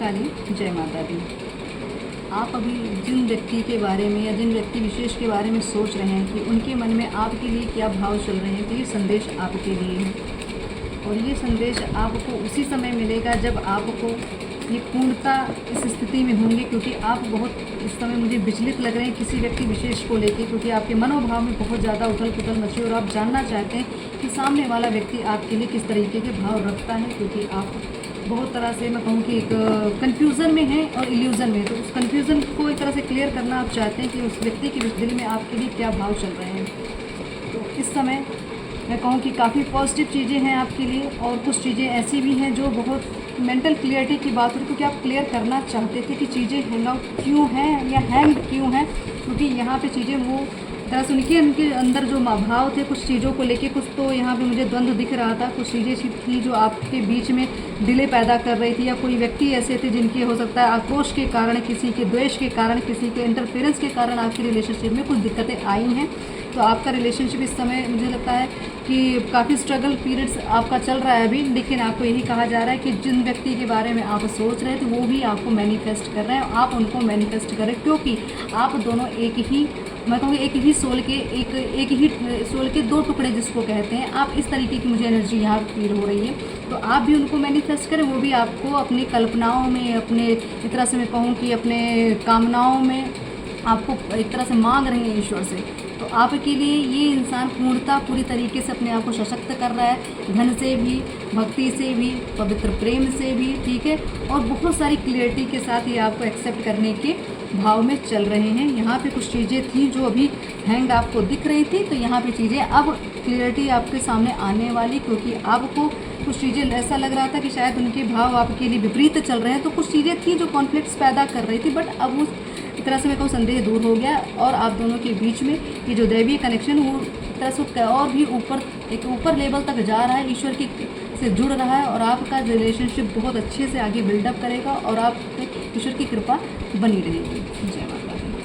काली, जय माता दी। आप अभी जिन व्यक्ति के बारे में या जिन व्यक्ति विशेष के बारे में सोच रहे हैं कि उनके मन में आपके लिए क्या भाव चल रहे हैं, तो ये संदेश आपके लिए है। और ये संदेश आपको उसी समय मिलेगा जब आपको ये पूर्णता इस स्थिति में होंगे, क्योंकि आप बहुत इस समय मुझे विचलित लग रहे हैं किसी व्यक्ति विशेष को लेके, क्योंकि आपके मनोभाव में बहुत ज़्यादा उथल पुथल मची और आप जानना चाहते हैं कि सामने वाला व्यक्ति आपके लिए किस तरीके के भाव रखता है, क्योंकि आप बहुत तरह से मैं कहूँ कि एक कन्फ्यूज़न में है और इल्यूज़न में। तो उस कन्फ्यूज़न को एक तरह से क्लियर करना आप चाहते हैं कि उस व्यक्ति के दिल में आपके लिए क्या भाव चल रहे हैं। तो इस समय मैं कहूँ कि काफ़ी पॉजिटिव चीज़ें हैं आपके लिए, और कुछ चीज़ें ऐसी भी हैं जो बहुत मेंटल क्लियरिटी की बात होती है, क्योंकि आप क्लियर करना चाहते थे कि चीज़ें हैंग आउट क्यों हैं या हैंग क्यों हैं, क्योंकि यहाँ पे चीज़ें वो तरह से उनके अंदर जो भाव थे कुछ चीज़ों को लेके, कुछ तो यहाँ पे मुझे द्वंद्व दिख रहा था। कुछ चीज़ें थी जो आपके बीच में डिले पैदा कर रही थी, या कोई व्यक्ति ऐसे थे जिनके हो सकता है आक्रोश के कारण, किसी के द्वेष के कारण, किसी के इंटरफेरेंस के कारण आपकी रिलेशनशिप में कुछ दिक्कतें आई हैं। तो आपका रिलेशनशिप इस समय मुझे लगता है कि काफ़ी स्ट्रगल पीरियड्स आपका चल रहा है अभी, लेकिन आपको यही कहा जा रहा है कि जिन व्यक्ति के बारे में आप सोच रहे थे वो भी आपको मैनिफेस्ट कर रहे हैं। आप उनको मैनिफेस्ट करें, क्योंकि आप दोनों एक ही, मैं कहूँगी एक ही सोल के दो टुकड़े जिसको कहते हैं, आप इस तरीके की मुझे एनर्जी यहाँ फील हो रही है। तो आप भी उनको मैनिफेस्ट करें, वो भी आपको अपनी कल्पनाओं में, अपने एक तरह से मैं कहूँ कि अपने कामनाओं में आपको एक तरह से मांग रहे हैं ईश्वर से। तो आपके लिए ये इंसान पूर्णता पूरी तरीके से अपने आप को सशक्त कर रहा है, धन से भी, भक्ति से भी, पवित्र प्रेम से भी, ठीक है, और बहुत सारी क्लियरिटी के साथ ये आपको एक्सेप्ट करने के भाव में चल रहे हैं। यहाँ पे कुछ चीज़ें थी जो अभी हैंग आपको दिख रही थी, तो यहाँ पे चीज़ें अब क्लियरिटी आपके सामने आने वाली, क्योंकि आपको कुछ चीज़ें ऐसा लग रहा था कि शायद उनके भाव आपके लिए विपरीत चल रहे हैं। तो कुछ चीज़ें थी जो कॉन्फ्लिक्ट्स पैदा कर रही थी, बट अब उस एक तरह से मैं कहूँ संदेह दूर हो गया, और आप दोनों के बीच में ये जो दैवीय कनेक्शन वो एक तरह से और भी ऊपर लेवल तक जा रहा है, ईश्वर की से जुड़ रहा है, और आपका रिलेशनशिप बहुत अच्छे से आगे बिल्डअप करेगा और आप पे ईश्वर की कृपा बनी रहेगी। जय माता।